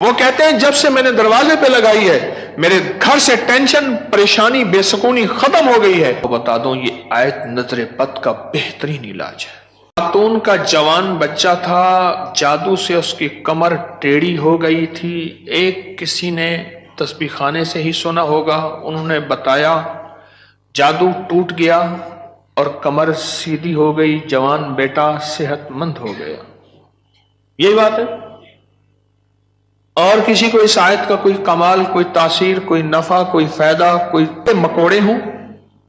وہ کہتے ہیں جب سے میں نے دروازے پہ لگائی ہے میرے گھر سے ٹینشن، پریشانی، بے سکونی ختم ہو گئی ہے۔ بتا دوں یہ آیت نظر بد کا بہترین علاج ہے۔ خاتون کا جوان بچہ تھا، جادو سے اس کی کمر ٹیڑھی ہو گئی تھی۔ ایک کسی نے تسبیح خانے سے ہی سنا ہوگا، انہوں نے بتایا جادو ٹوٹ گیا اور کمر سیدھی ہو گئی، جوان بیٹا صحت مند ہو گیا۔ یہی بات ہے۔ اور کسی کو اس آیت کا کوئی کمال، کوئی تاثیر، کوئی نفع، کوئی فائدہ، کوئی مکوڑے ہوں،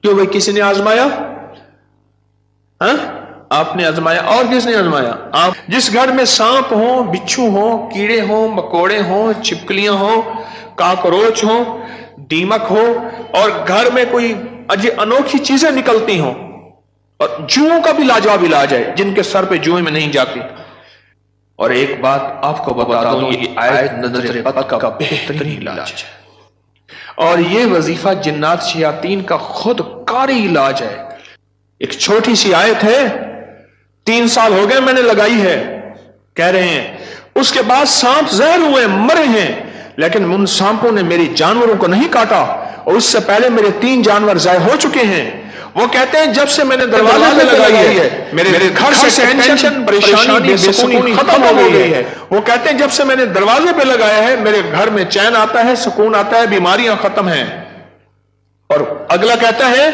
کیوں بھائی کسی نے آزمایا؟ ہاں آپ نے آزمایا، اور کس نے آزمایا؟ آپ۔ جس گھر میں سانپ ہوں، بچھو ہوں، کیڑے ہوں، مکوڑے ہوں، چھپکلیاں ہوں، کاکروچ ہوں، دیمک ہو، اور گھر میں کوئی انوکھی چیزیں نکلتی ہوں، اور جوؤں کا بھی لاجواب علاج ہے، جن کے سر پہ جوئیں میں نہیں جاتی۔ اور ایک بات آپ کو بتا دوں، یہ آیت نظر بد کا بہترین علاج ہے، اور یہ وظیفہ جنات شیاطین کا خود کاری علاج ہے۔ ایک چھوٹی سی آیت ہے، 3 سال ہو گئے میں نے لگائی ہے، کہہ رہے ہیں اس کے بعد سانپ زہر ہوئے، مرے ہیں، لیکن ان سانپوں نے میری جانوروں کو نہیں کاٹا، اور اس سے پہلے میرے 3 جانور ضائع ہو چکے ہیں۔ وہ کہتے ہیں جب سے میں نے دروازے پہ لگائی ہے میرے گھر سے ٹینشن، پریشانی، بے سکونی ختم ہو گئی ہے۔ وہ کہتے ہیں جب سے میں نے دروازے پہ لگایا ہے میرے گھر میں چین آتا ہے، سکون آتا ہے، بیماریاں ختم ہیں۔ اور اگلا کہتا ہے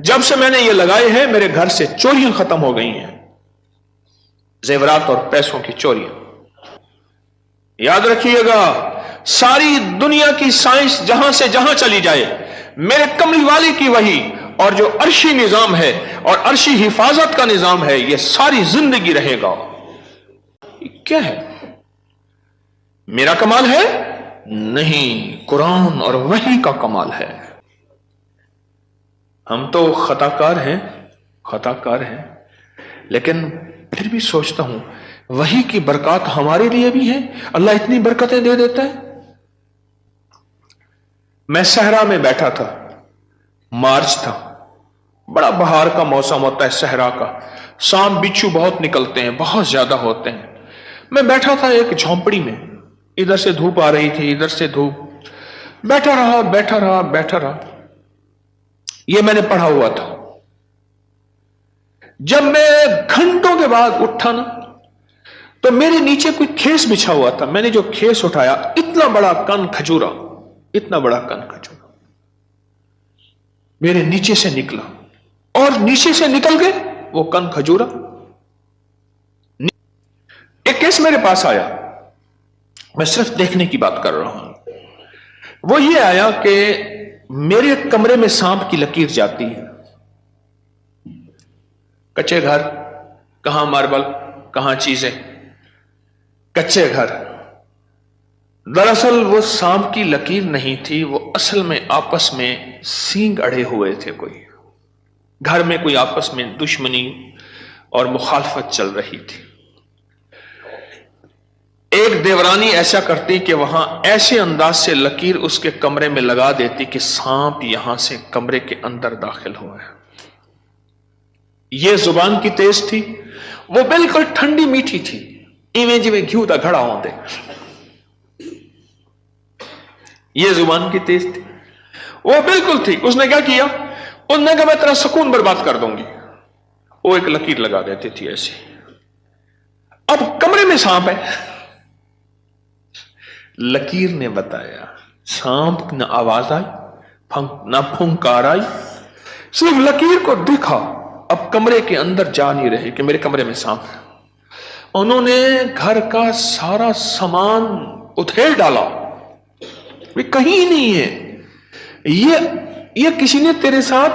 جب سے میں نے یہ لگائے ہیں میرے گھر سے چوریاں ختم ہو گئی ہیں، زیورات اور پیسوں کی چوریاں۔ یاد رکھیے گا، ساری دنیا کی سائنس جہاں سے جہاں چلی جائے، میرے کملی والی کی وحی اور جو عرشی نظام ہے اور عرشی حفاظت کا نظام ہے، یہ ساری زندگی رہے گا۔ یہ کیا ہے؟ میرا کمال ہے؟ نہیں، قرآن اور وحی کا کمال ہے۔ ہم تو خطا کار ہیں، لیکن پھر بھی سوچتا ہوں وحی کی برکات ہمارے لیے بھی ہیں، اللہ اتنی برکتیں دے دیتا ہے۔ میں صحرا میں بیٹھا تھا، مارچ تھا، بڑا بہار کا موسم ہوتا ہے صحرا کا، سانپ بچھو بہت نکلتے ہیں، بہت زیادہ ہوتے ہیں۔ میں بیٹھا تھا ایک جھونپڑی میں، ادھر سے دھوپ آ رہی تھی، ادھر سے دھوپ، بیٹھا رہا۔ یہ میں نے پڑھا ہوا تھا۔ جب میں گھنٹوں کے بعد اٹھا نا، تو میرے نیچے کوئی کھیس بچھا ہوا تھا۔ میں نے جو کھیس اٹھایا، اتنا بڑا کن کھجورا میرے نیچے سے نکلا، اور نیچے سے نکل گئے وہ کن کھجورا۔ ایک کیس میرے پاس آیا، میں صرف دیکھنے کی بات کر رہا ہوں۔ وہ یہ آیا کہ میرے کمرے میں سانپ کی لکیر جاتی ہے۔ کچے گھر، کہاں ماربل، کہاں چیزیں، کچے گھر۔ دراصل وہ سانپ کی لکیر نہیں تھی، وہ اصل میں آپس میں سینگ اڑے ہوئے تھے، کوئی گھر میں کوئی آپس میں دشمنی اور مخالفت چل رہی تھی۔ ایک دیورانی ایسا کرتی کہ وہاں ایسے انداز سے لکیر اس کے کمرے میں لگا دیتی کہ سانپ یہاں سے کمرے کے اندر داخل ہوا ہے۔ یہ زبان کی تیز تھی، وہ بالکل ٹھنڈی میٹھی تھی، ایویں جی میں گھیو دا گھڑا ہوں دے۔ یہ زبان کی تیز تھی، وہ بالکل تھی۔ اس نے کیا کیا؟ اس نے کہا میں تیرا سکون برباد کر دوں گی۔ وہ ایک لکیر لگا دیتی تھی ایسی۔ اب کمرے میں سانپ ہے، لکیر نے بتایا، سانپ نہ آواز آئی نہ پھنکار آئی، صرف لکیر کو دیکھا۔ اب کمرے کے اندر جا نہیں رہے کہ میرے کمرے میں سانپ ہے۔ انہوں نے گھر کا سارا سامان ادھیڑ ڈالا، کہیں نہیں ہے۔ یہ کسی نے تیرے ساتھ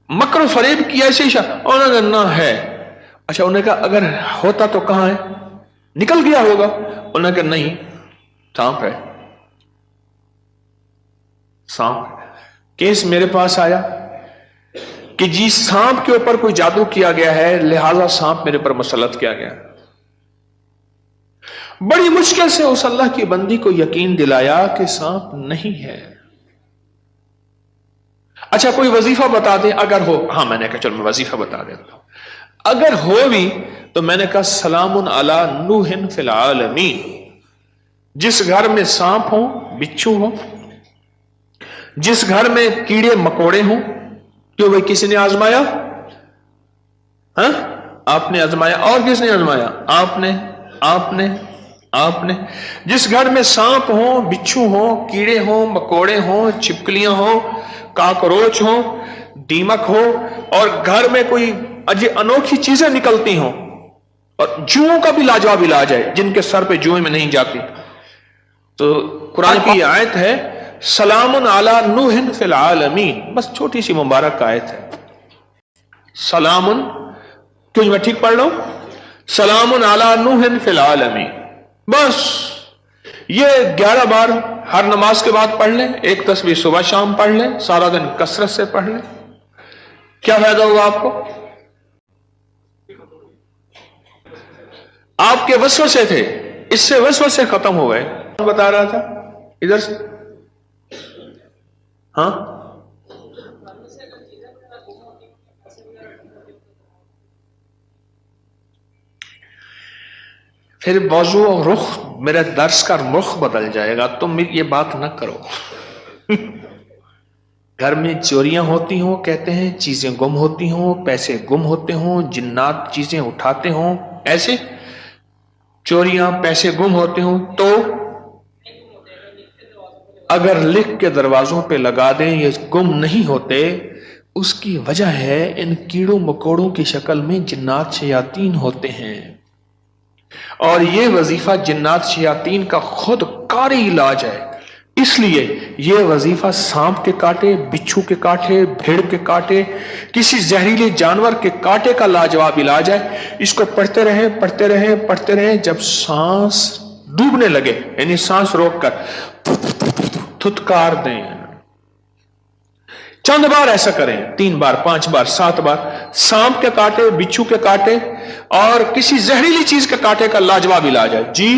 مکر و فریب کیا ایسے ہی؟ انہوں نے نہ ہے۔ اچھا، انہوں نے کہا اگر ہوتا تو کہاں ہے؟ نکل گیا ہوگا۔ انہوں نے کہا نہیں، سانپ ہے، سانپ۔ کیس میرے پاس آیا کہ جی سانپ کے اوپر کوئی جادو کیا گیا ہے، لہذا سانپ میرے پر مسلط کیا گیا۔ بڑی مشکل سے اس اللہ کی بندی کو یقین دلایا کہ سانپ نہیں ہے۔ اچھا کوئی وظیفہ بتا دے اگر ہو۔ ہاں، میں نے کہا چلو میں وظیفہ بتا دیتا ہوں۔ اگر ہو بھی تو میں نے کہا سلام علی نوح فی العالمین، जिस घर में सांप हो, बिच्छू हो, जिस घर में कीड़े मकोड़े हो, क्यों भाई किसी ने आजमाया? हाँ, आपने आजमाया। और किसने आजमाया? आपने आपने आपने। जिस घर में सांप हो, बिच्छू हो, कीड़े हो, मकोड़े हो, छिपकलियां हो, काकरोच हो, दीमक हो, और घर में कोई अनोखी चीजें निकलती हो, और जुओं का भी लाजवाब इलाज है, जिनके सर पे जुएं में नहीं जाती। तो कुरान की आयत है, सलामुन अला नूहिन फिल आलमीन। बस छोटी सी मुबारक आयत है, सलामुन। क्यों, मैं ठीक पढ़ लूं? सलामुन अला नूहिन फिल आलमीन। बस ये 11 बार हर नमाज के बाद पढ़ लें, एक तस्वीर सुबह शाम पढ़ लें, सारा दिन कसरत से पढ़ लें, क्या फायदा होगा आपको? आपके वसवसे थे, इससे वसवसे खत्म हो गए। बता रहा था इधर से, हाँ, फिर मौजू और रुख, मेरे दर्स का रुख बदल जाएगा। तुम ये बात ना करो। घर में चोरियां होती हों, कहते हैं चीजें गुम होती हों, पैसे गुम होते हों, जिन्नात चीजें उठाते हों, ऐसे चोरियां पैसे गुम होते हों, तो अगर लिख के दरवाजों पे लगा दें ये गुम नहीं होते, उसकी वजह है इन कीड़ों मकोड़ों की शक्ल में जिन्नात शयातीन होते हैं, और ये वजीफा जिन्नात शयातीन का खुद कारी इलाज है। इसलिए ये वजीफा सांप के कांटे, बिच्छू के कांटे, भेड़ के कांटे, किसी जहरीले जानवर के कांटे का लाजवाब इलाज है। इसको पढ़ते रहें, पढ़ते रहें, पढ़ते रहें। जब सांस डूबने लगे, यानी सांस रोककर थुतकार दें, चंद बार ऐसा करें, 3 बार, 5 बार, 7 बार। सांप के कांटे, बिच्छू के कांटे और किसी जहरीली चीज के कांटे का लाजवाब इलाज है। जी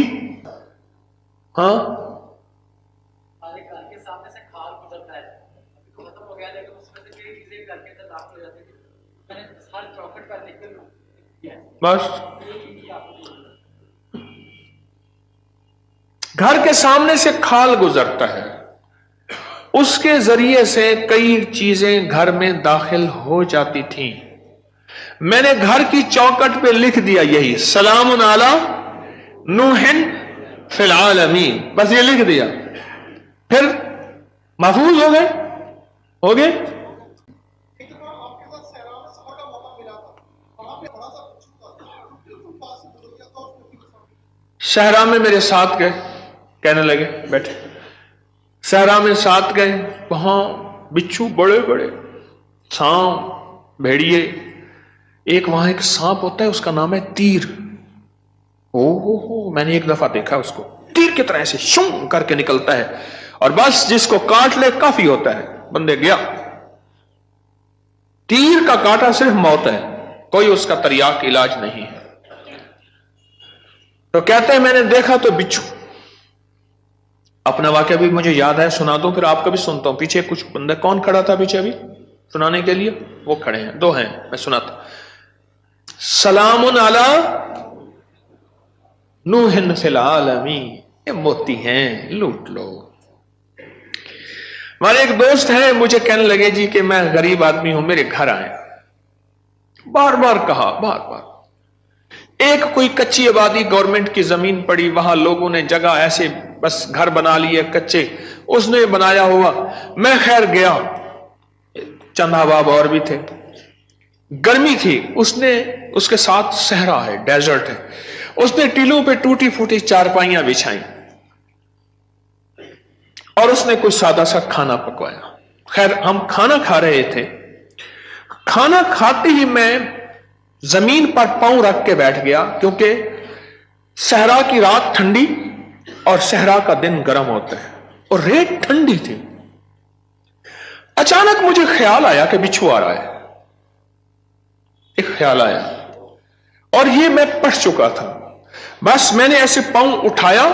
हाँ, बस घर के सामने से खाल गुजरता है, उसके जरिए से कई चीजें घर में दाखिल हो जाती थीं। मैंने घर की चौखट पे लिख दिया यही, सलामुन अला नूहिन फिल आलमीन, बस ये लिख दिया, फिर महफूज हो गए, हो गए। सहरा में मेरे साथ गए, कहने लगे बैठे, सहरा में साथ गए, वहां बिच्छू बड़े बड़े, सांप, भेड़िए। एक वहां एक सांप होता है, उसका नाम है तीर। हो, मैंने एक दफा देखा उसको, तीर की तरह से शूं करके निकलता है, और बस जिसको काट ले काफी होता है, बंदे गया। तीर का काटा सिर्फ मौत है, कोई उसका तरियाक इलाज नहीं है। तो कहते हैं मैंने देखा तो बिच्छू। अपना वाकया भी मुझे याद है, सुना दो, फिर आपका भी सुनता हूं। पीछे कुछ बंदे, कौन खड़ा था पीछे अभी सुनाने के लिए? वो खड़े हैं, 2 हैं, मैं सुनाता। सलामुन अला नूहिन फिल आलमीन, ये मोती हैं, लूट लो। हमारे एक दोस्त हैं, मुझे कहने लगे जी कि मैं गरीब आदमी हूं, मेरे घर आए। बार बार कहा, बार बार। एक कोई कच्ची आबादी, गवर्नमेंट की जमीन पड़ी, वहां लोगों ने जगह ऐसे बस घर बना लिए कच्चे, उसने बनाया हुआ। मैं खैर गया, चंद अहबाब और भी थे, गर्मी थी, उसने उसके साथ सहरा है, डेजर्ट है, उसने टीलों पे टूटी फूटी चारपाइयां बिछाई और उसने कोई सादा सा खाना पकवाया। खैर हम खाना खा रहे थे, खाना खाते ही मैं जमीन पर पांव रख के बैठ गया, क्योंकि सहरा की रात ठंडी और सहरा का दिन गर्म होता है, और रेत ठंडी थी। अचानक मुझे ख्याल आया कि बिच्छू आ रहा है, एक ख्याल आया, और ये मैं पढ़ चुका था। बस मैंने ऐसे पांव उठाया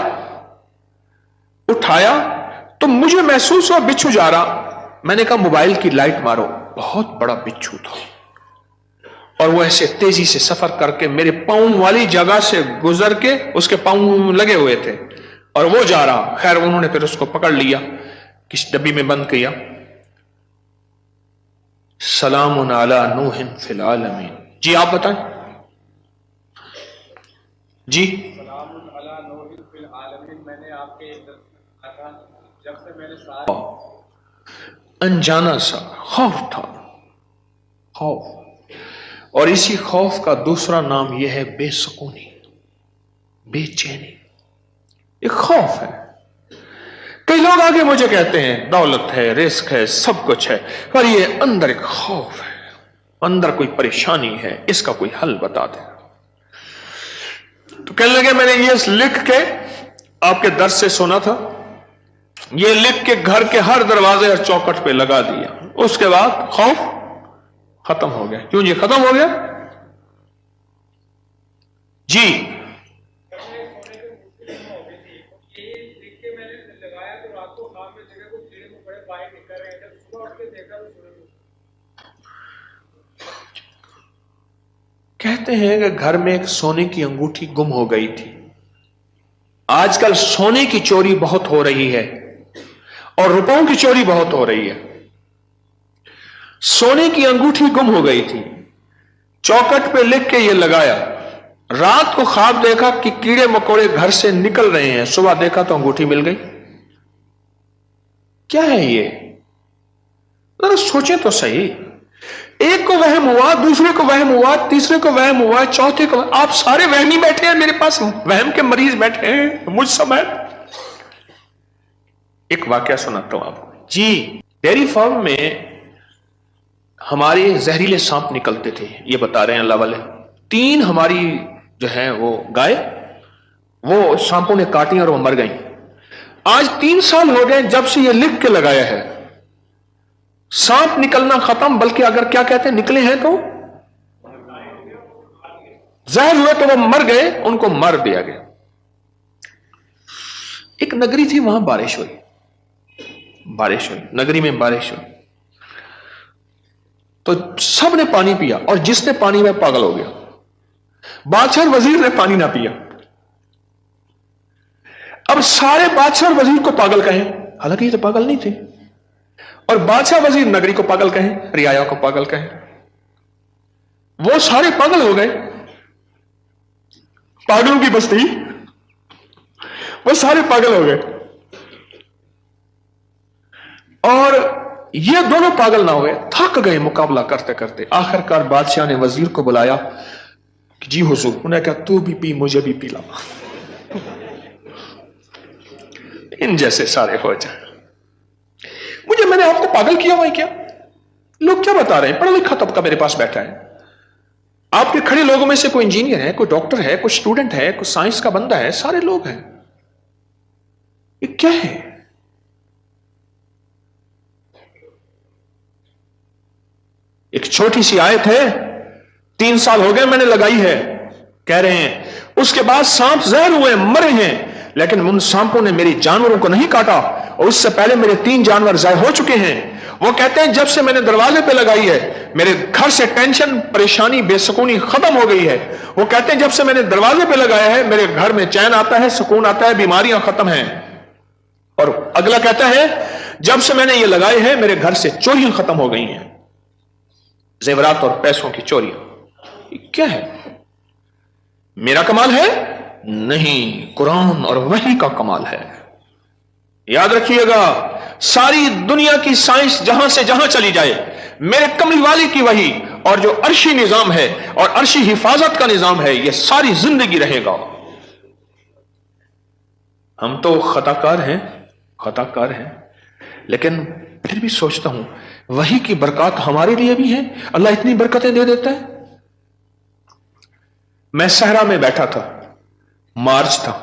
तो मुझे महसूस हुआ बिच्छू जा रहा। मैंने कहा मोबाइल की लाइट मारो, बहुत बड़ा बिच्छू था, और वो ऐसे तेजी से सफर करके मेरे पांव वाली जगह से गुजर के, उसके पांव लगे हुए थे, और वो जा रहा। खैर उन्होंने फिर उसको पकड़ लिया, किस डब्बी में बंद किया। सलामुन अला नूहिन फिल आलमीन। जी आप बताएं। जी सलामुन अला नूहिन फिल आलमीन मैंने आपके जब से मैंने अनजाना सा खौफ था, खौफ। और इसी खौफ का दूसरा नाम यह है बेसुकूनी, बेचैनी। एक खौफ है। कई लोग आगे मुझे कहते हैं दौलत है, रिस्क है, सब कुछ है, पर ये अंदर एक खौफ है, अंदर कोई परेशानी है, इसका कोई हल बता दे। तो कहने लगे मैंने ये लिख के आपके दर्स से सुना था, ये लिख के घर के हर दरवाजे और चौखट पे लगा दिया। उसके बाद खौफ खत्म हो गया। क्यों जी खत्म हो गया? जी कहते हैं कि घर में एक सोने की अंगूठी गुम हो गई थी। आजकल सोने की चोरी बहुत हो रही है और रुपयों की चोरी बहुत हो रही है। सोने की अंगूठी गुम हो गई थी, चौखट पे लिख के ये लगाया। रात को ख्वाब देखा कि कीड़े मकोड़े घर से निकल रहे हैं, सुबह देखा तो अंगूठी मिल गई। क्या है ये? जरा सोचें तो सही। एक को वहम हुआ, दूसरे को वहम हुआ, तीसरे को वहम हुआ, चौथे को। आप सारे वहमी बैठे हैं, मेरे पास वहम के मरीज बैठे हैं मुझ समेत। एक वाकया सुनाता हूं आपको। जी डेयरी फार्म में हमारे जहरीले सांप निकलते थे, ये बता रहे हैं अल्लाह वाले। 3 हमारी जो है वो गाय, वो सांपों ने काटी और वो मर गई। आज 3 साल हो गए जब से ये लिख के लगाया है। सांप निकलना खत्म, बल्कि अगर क्या कहते हैं निकले हैं तो जहर हुए तो वो मर गए, उनको मर दिया गया। एक नगरी थी, वहां बारिश हुई, नगरी में बारिश हुई तो सब ने पानी पिया और जिसने पानी में पागल हो गया। बादशाह वजीर ने पानी ना पिया। अब सारे बादशाह वजीर को पागल कहें, हालांकि ये तो पागल नहीं थे, और बादशाह वजीर नगरी को पागल कहें, रियाया को पागल कहें, वो सारे पागल हो गए। पागलों की बस्ती, वो सारे पागल हो गए। और ये दोनों पागल ना हुए, थक गए मुकाबला करते करते। आखिरकार बादशाह ने वजीर को बुलाया कि जी हुजूर। उन्हें कहा तू भी पी, मुझे भी पिला, इन जैसे सारे हो जाए। मैंने आपको पागल किया हुआ है क्या? लोग क्या बता रहे हैं? पढ़ा लिखा तबका मेरे पास बैठा है। आपके खड़े लोगों में से कोई इंजीनियर है, कोई डॉक्टर है, कोई स्टूडेंट है, कोई साइंस का बंदा है, सारे लोग हैं। ये क्या है? एक छोटी सी आयत है, 3 साल हो गए मैंने लगाई है, कह रहे हैं उसके बाद सांप जहर हुए, मरे हैं, लेकिन उन सांपों ने मेरी जानवरों को नहीं काटा, और उससे पहले मेरे 3 जानवर जहर हो चुके हैं। वो कहते हैं जब से मैंने दरवाजे पे लगाई है, मेरे घर से टेंशन, परेशानी, बेसुकूनी खत्म हो गई है। वो कहते हैं जब से मैंने दरवाजे पे लगाया है, मेरे घर में चैन आता है, सुकून आता है, बीमारियां खत्म हैं। और अगला कहता है जब से मैंने ये लगाए हैं, मेरे घर से चोरियां खत्म हो गई हैं, जेवरात और पैसों की चोरियां। क्या है? मेरा कमाल है? नहीं, कुरान और वही का कमाल है। याद रखिएगा, सारी दुनिया की साइंस जहां से जहां चली जाए, मेरे कमली वाले की वही और जो अर्शी निजाम है और अर्शी हिफाजत का निजाम है, यह सारी जिंदगी रहेगा। हम तो खताकार हैं, लेकिन फिर भी सोचता हूं वही की बरकत हमारे लिए भी है। अल्लाह इतनी बरकतें दे देता है। मैं सहरा में बैठा था, मार्च था,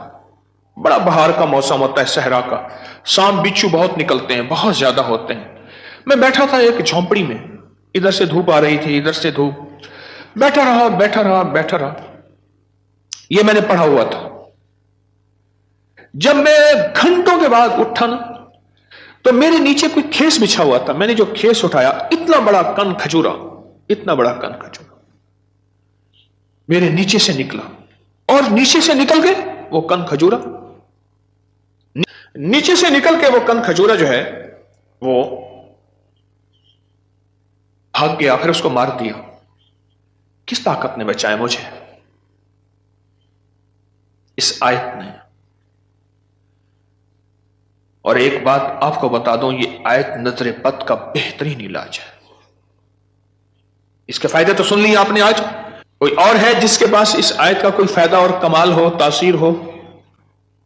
बड़ा बहार का मौसम होता है सहरा का, सांप बिच्छू बहुत निकलते हैं, बहुत ज्यादा होते हैं। मैं बैठा था एक झोंपड़ी में, इधर से धूप आ रही थी, इधर से धूप, बैठा रहा। ये मैंने पढ़ा हुआ था। जब मैं घंटों के बाद उठा ना, तो मेरे नीचे कोई खेस बिछा हुआ था। मैंने जो खेस उठाया, इतना बड़ा कन खजूरा मेरे नीचे से निकला, और नीचे से निकल गए वो कन खजूरा। نیچے سے نکل کے وہ کند کھجورا جو ہے وہ بھاگ گیا، پھر اس کو مار دیا۔ کس طاقت نے بچایا مجھے؟ اس آیت نے۔ اور ایک بات آپ کو بتا دوں، یہ آیت نظر بد کا بہترین علاج ہے۔ اس کے فائدے تو سن لیے آپ نے آج۔ کوئی اور ہے جس کے پاس اس آیت کا کوئی فائدہ اور کمال ہو، تاثیر ہو؟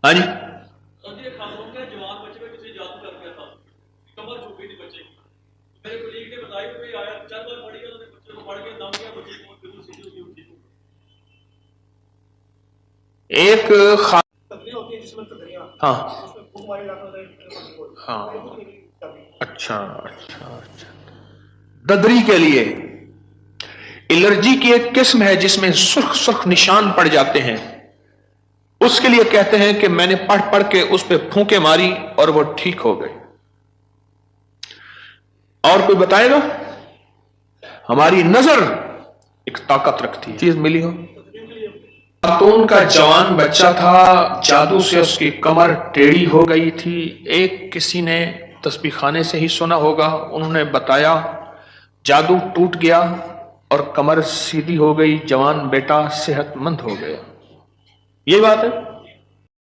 ہاں جی، ایک ہاں ہاں، اچھا اچھا اچھا، ددری کے لیے الرجی کی ایک قسم ہے جس میں سرخ سرخ نشان پڑ جاتے ہیں، اس کے لیے کہتے ہیں کہ میں نے پڑھ پڑھ کے اس پہ پھونکے ماری اور وہ ٹھیک ہو گئے۔ اور کوئی بتائے گا؟ ہماری نظر ایک طاقت رکھتی ہے، چیز ملی ہو۔ خاتون کا جوان بچہ تھا، جادو سے اس کی کمر ٹیڑھی ہو گئی تھی۔ ایک کسی نے تسبیح خانے سے ہی سنا ہوگا، انہوں نے بتایا، جادو ٹوٹ گیا اور کمر سیدھی ہو گئی، جوان بیٹا صحت مند ہو گیا۔ یہ بات ہے۔